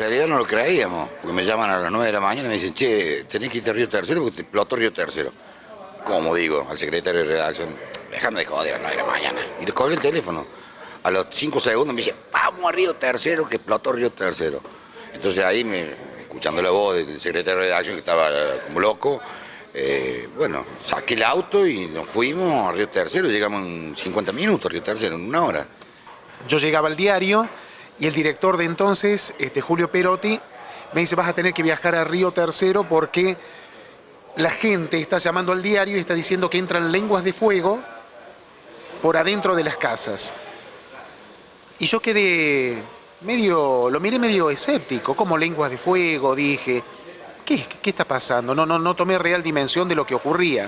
realidad no lo creíamos, porque me llaman a las 9 de la mañana y me dicen, che, tenés que irte a Río Tercero porque te explotó Río Tercero. Como digo al secretario de redacción, déjame de joder a las 9 de la mañana. Y le colgué el teléfono. A los 5 segundos me dice, vamos a Río Tercero, que explotó Río Tercero. Entonces ahí, escuchando la voz del secretario de redacción, que estaba como loco, bueno, saqué el auto y nos fuimos a Río Tercero. Llegamos en 50 minutos a Río Tercero, en 1 hora. Yo llegaba al diario y el director de entonces, Julio Perotti, me dice, vas a tener que viajar a Río Tercero porque la gente está llamando al diario y está diciendo que entran lenguas de fuego por adentro de las casas. Y yo quedé lo miré medio escéptico, como lenguas de fuego, dije, ¿qué está pasando? No tomé real dimensión de lo que ocurría.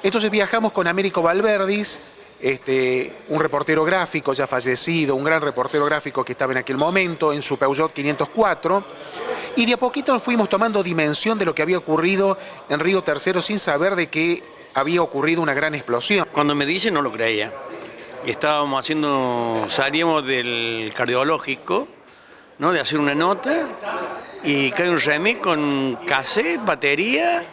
Entonces viajamos con Américo Valverdis, un reportero gráfico ya fallecido, un gran reportero gráfico que estaba en aquel momento en su Peugeot 504, y de a poquito nos fuimos tomando dimensión de lo que había ocurrido en Río Tercero sin saber de que había ocurrido una gran explosión. Cuando me dice no lo creía. Salíamos del cardiológico, ¿no? De hacer una nota, y cae un remix con cassette, batería,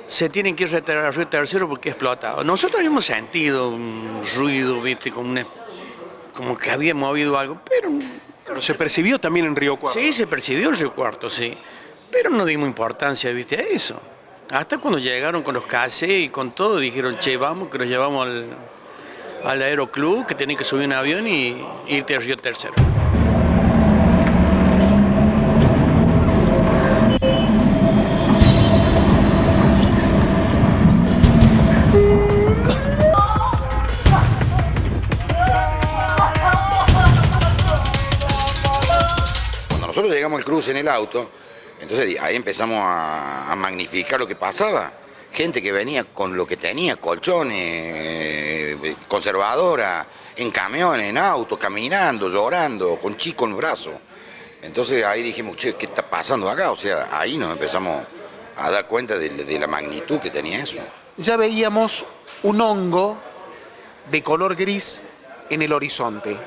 se tienen que ir a Río Tercero porque ha explotado. Nosotros habíamos sentido un ruido, ¿viste? Como que había movido algo, pero se percibió también en Río Cuarto. Sí, se percibió en Río Cuarto, sí. Pero no dimos importancia, ¿viste? A eso. Hasta cuando llegaron con los cassettes y con todo, dijeron, che, vamos, que nos llevamos al aeroclub, que tienen que subir un avión y irte a Río Tercero. Nosotros llegamos al cruce en el auto, entonces ahí empezamos a magnificar lo que pasaba. Gente que venía con lo que tenía, colchones, conservadora, en camiones, en autos, caminando, llorando, con chicos en los brazos. Entonces ahí dijimos, che, ¿qué está pasando acá? O sea, ahí nos empezamos a dar cuenta de la magnitud que tenía eso. Ya veíamos un hongo de color gris en el horizonte,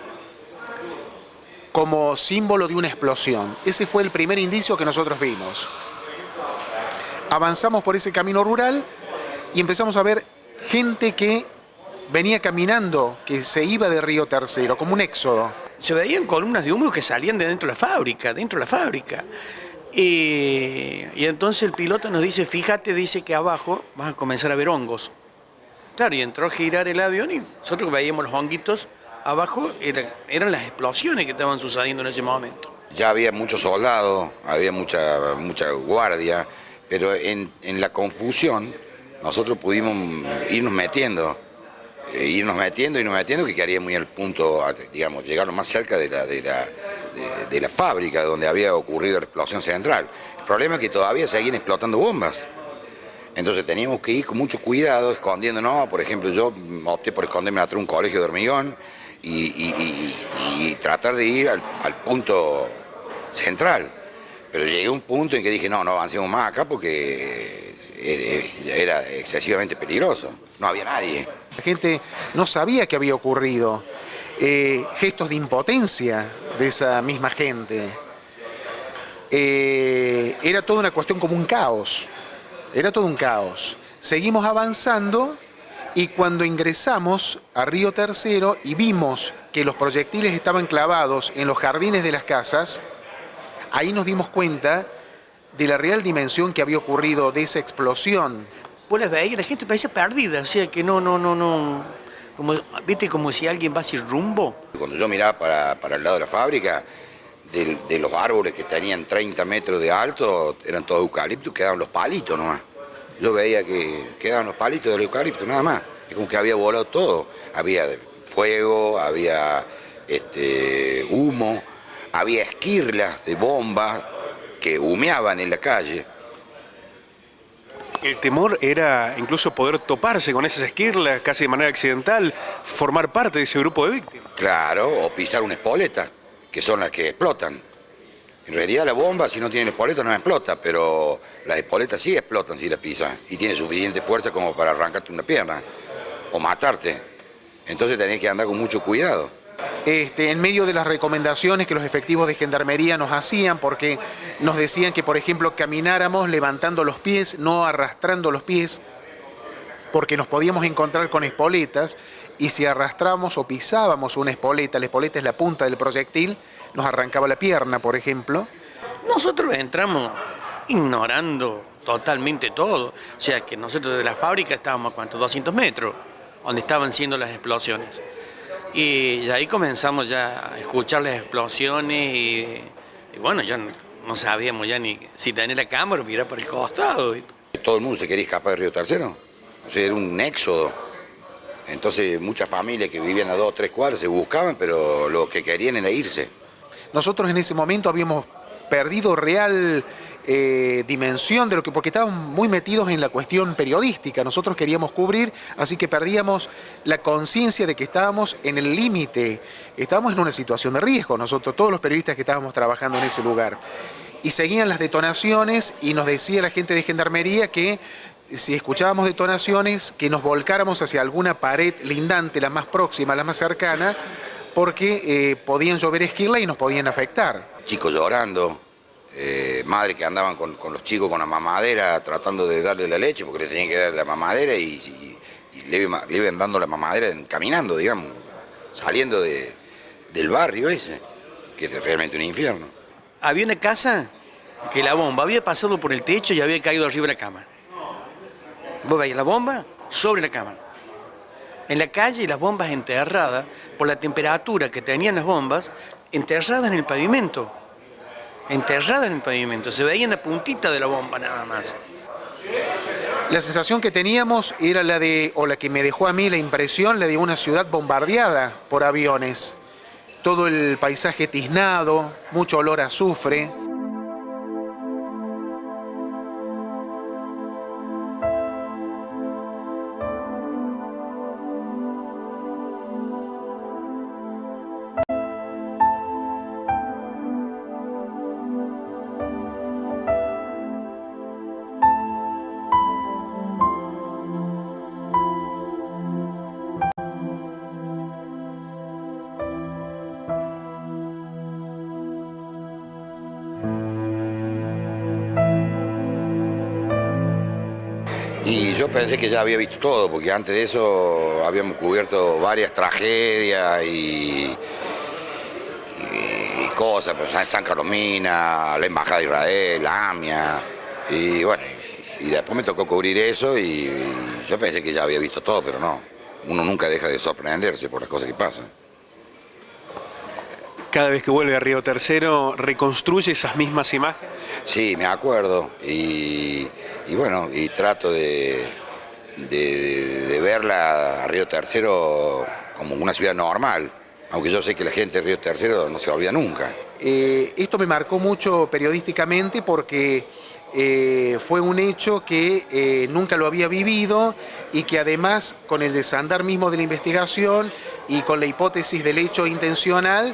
como símbolo de una explosión. Ese fue el primer indicio que nosotros vimos. Avanzamos por ese camino rural y empezamos a ver gente que venía caminando, que se iba de Río Tercero, como un éxodo. Se veían columnas de humo que salían de dentro de la fábrica, Y entonces el piloto nos dice, fíjate, dice que abajo vas a comenzar a ver hongos. Claro, y entró a girar el avión y nosotros veíamos los honguitos abajo, eran las explosiones que estaban sucediendo en ese momento. Ya había muchos soldados, había mucha guardia, pero en la confusión nosotros pudimos irnos metiendo, que quedaría muy al punto, digamos, llegar lo más cerca de la fábrica donde había ocurrido la explosión central. El problema es que todavía seguían explotando bombas. Entonces teníamos que ir con mucho cuidado, escondiéndonos. Por ejemplo, yo opté por esconderme atrás de un colegio de hormigón y tratar de ir al punto central. Pero llegué a un punto en que dije, no avancemos más acá porque era excesivamente peligroso. No había nadie. La gente no sabía qué había ocurrido. Gestos de impotencia de esa misma gente. Era toda una cuestión como un caos. Era todo un caos. Seguimos avanzando y cuando ingresamos a Río Tercero y vimos que los proyectiles estaban clavados en los jardines de las casas, ahí nos dimos cuenta de la real dimensión que había ocurrido de esa explosión. Vos las veías, la gente parecía perdida, o sea que no, como, ¿viste? Como si alguien va sin rumbo. Cuando yo miraba para el lado de la fábrica, de los árboles que tenían 30 metros de alto, eran todos eucaliptos, quedaban los palitos nomás. Yo veía que quedaban los palitos del eucalipto, nada más. Es como que había volado todo. Había fuego, había humo, había esquirlas de bombas que humeaban en la calle. El temor era incluso poder toparse con esas esquirlas casi de manera accidental, formar parte de ese grupo de víctimas. Claro, o pisar una espoleta, que son las que explotan. En realidad la bomba, si no tiene espoleta, no explota, pero las espoletas sí explotan si las pisas y tiene suficiente fuerza como para arrancarte una pierna o matarte. Entonces tenés que andar con mucho cuidado. en medio de las recomendaciones que los efectivos de gendarmería nos hacían, porque nos decían que, por ejemplo, camináramos levantando los pies, no arrastrando los pies, porque nos podíamos encontrar con espoletas, y si arrastramos o pisábamos una espoleta, la espoleta es la punta del proyectil, nos arrancaba la pierna, por ejemplo. Nosotros entramos ignorando totalmente todo. O sea, que nosotros de la fábrica estábamos a ¿cuánto? 200 metros, donde estaban siendo las explosiones. Y ahí comenzamos ya a escuchar las explosiones y bueno, ya no sabíamos ya ni si tener la cámara o mirar por el costado. Todo el mundo se quería escapar de Río Tercero. O sea, era un éxodo. Entonces muchas familias que vivían a 2 o 3 cuadras se buscaban, pero lo que querían era irse. Nosotros en ese momento habíamos perdido real dimensión de lo que, porque estábamos muy metidos en la cuestión periodística, nosotros queríamos cubrir, así que perdíamos la conciencia de que estábamos en el límite, estábamos en una situación de riesgo, nosotros, todos los periodistas que estábamos trabajando en ese lugar. Y seguían las detonaciones y nos decía la gente de gendarmería que si escuchábamos detonaciones, que nos volcáramos hacia alguna pared lindante, la más próxima, la más cercana, porque podían llover esquirla y nos podían afectar. Chicos llorando, madres que andaban con los chicos con la mamadera tratando de darle la leche porque les tenían que dar la mamadera y le iban dando la mamadera caminando, digamos, saliendo del barrio ese, que es realmente un infierno. Había una casa que la bomba había pasado por el techo y había caído arriba de la cama. Vos veías la bomba sobre la cama. En la calle las bombas enterradas, por la temperatura que tenían las bombas, enterradas en el pavimento. Enterradas en el pavimento. Se veía en la puntita de la bomba nada más. La sensación que teníamos era la de, o la que me dejó a mí la impresión, la de una ciudad bombardeada por aviones. Todo el paisaje tiznado, mucho olor a azufre. Y yo pensé que ya había visto todo, porque antes de eso habíamos cubierto varias tragedias y cosas, pues San Carolina, la Embajada de Israel, la AMIA, y bueno, y después me tocó cubrir eso y yo pensé que ya había visto todo, pero no. Uno nunca deja de sorprenderse por las cosas que pasan. Cada vez que vuelve a Río Tercero, ¿reconstruye esas mismas imágenes? Sí, me acuerdo y bueno, y trato de verla a Río Tercero como una ciudad normal, aunque yo sé que la gente de Río Tercero no se olvida nunca. Esto me marcó mucho periodísticamente porque fue un hecho que nunca lo había vivido y que además con el desandar mismo de la investigación y con la hipótesis del hecho intencional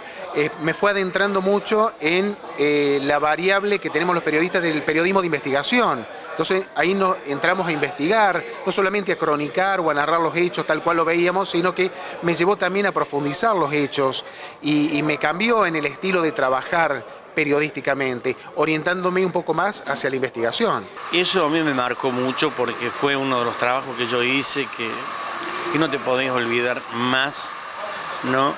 me fue adentrando mucho en la variable que tenemos los periodistas del periodismo de investigación. Entonces ahí entramos a investigar, no solamente a cronicar o a narrar los hechos tal cual lo veíamos, sino que me llevó también a profundizar los hechos y me cambió en el estilo de trabajar periodísticamente, orientándome un poco más hacia la investigación. Eso a mí me marcó mucho porque fue uno de los trabajos que yo hice que no te podés olvidar más, ¿no?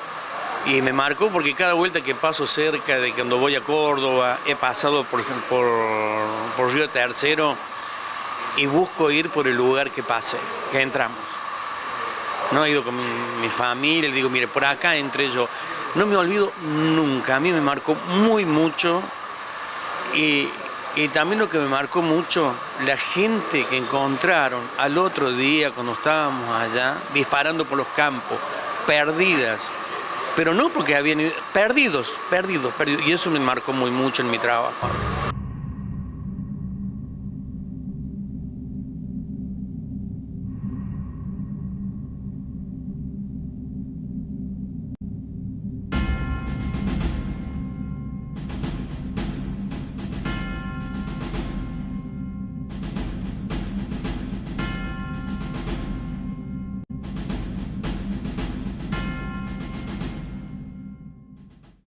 Y me marcó porque cada vuelta que paso cerca de cuando voy a Córdoba, he pasado por Río Tercero y busco ir por el lugar que pase, que entramos. No he ido con mi familia, le digo, mire, por acá entré yo. No me olvido nunca, a mí me marcó muy mucho y también lo que me marcó mucho, la gente que encontraron al otro día cuando estábamos allá, disparando por los campos, perdidas, pero no porque habían ido, perdidos, y eso me marcó muy mucho en mi trabajo.